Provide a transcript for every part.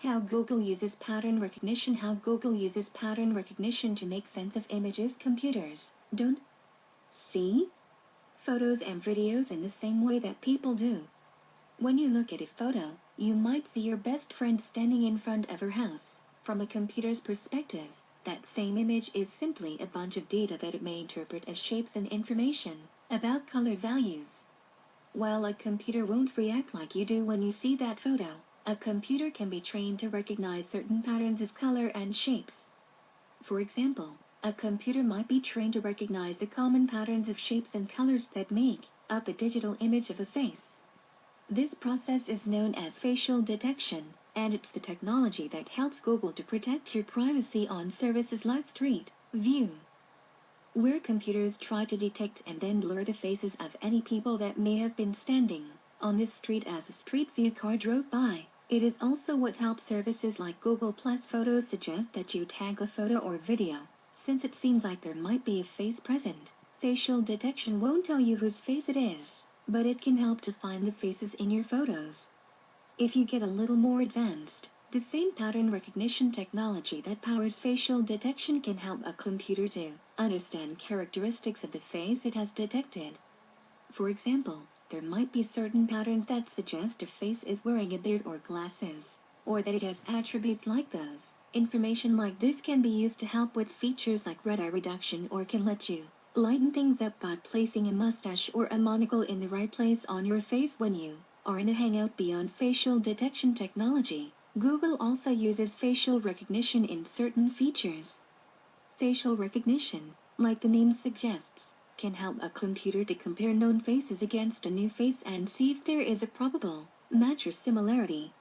How Google uses pattern recognition. How Google uses pattern recognition to make sense of images computers don't see photos and videos in the same way that people do. When you look at a photo, you might see your best friend standing in front of her house. From a computer's perspective, that same image is simply a bunch of data that it may interpret as shapes and information about color values. While a computer won't react like you do when you see that photo, a computer can be trained to recognize certain patterns of color and shapes. For example, a computer might be trained to recognize the common patterns of shapes and colors that make up a digital image of a face. This process is known as facial detection, and it's the technology that helps Google to protect your privacy on services like Street View, where computers try to detect and then blur the faces of any people that may have been standing on this street as a Street View car drove by. It is also what helps services like Google Plus Photos suggest that you tag a photo or video, since it seems like there might be a face present. Facial detection won't tell you whose face it is, but it can help to find the faces in your photos. If you get a little more advanced, the same pattern recognition technology that powers facial detection can help a computer to understand characteristics of the face it has detected. For example, there might be certain patterns that suggest a face is wearing a beard or glasses, or that it has attributes like those. Information like this can be used to help with features like red eye reduction, or can let you lighten things up by placing a mustache or a monocle in the right place on your face when you are in a hangout. Beyond facial detection technology, Google also uses facial recognition in certain features. Facial recognition, like the name suggests, can help a computer to compare known faces against a new face and see if there is a probable match or similarity.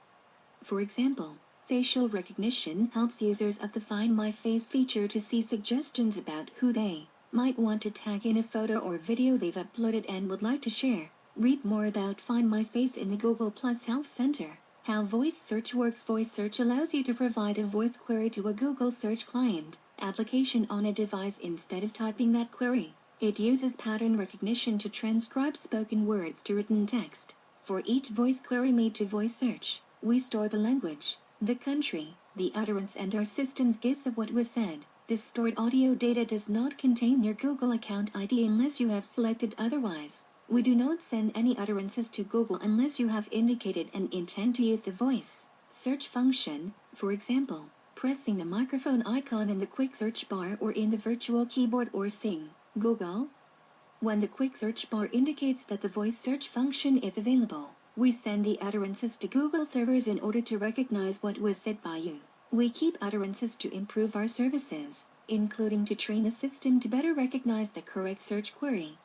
For example, facial recognition helps users of the Find My Face feature to see suggestions about who they might want to tag in a photo or video they've uploaded and would like to share. Read more about Find My Face in the Google Plus Help Center. How voice search works. Voice search allows you to provide a voice query to a Google Search Client application on a device instead of typing that query. It uses pattern recognition to transcribe spoken words to written text. For each voice query made to voice search, we store the language, the country, the utterance, and our system's guess of what was said. This stored audio data does not contain your Google account ID unless you have selected otherwise. We do not send any utterances to Google unless you have indicated an intent to use the voice search function. For example, pressing the microphone icon in the quick search bar or in the virtual keyboard, or saying Google. When the quick search bar indicates that the voice search function is available, we send the utterances to Google servers in order to recognize what was said by you. We keep utterances to improve our services, including to train the system to better recognize the correct search query.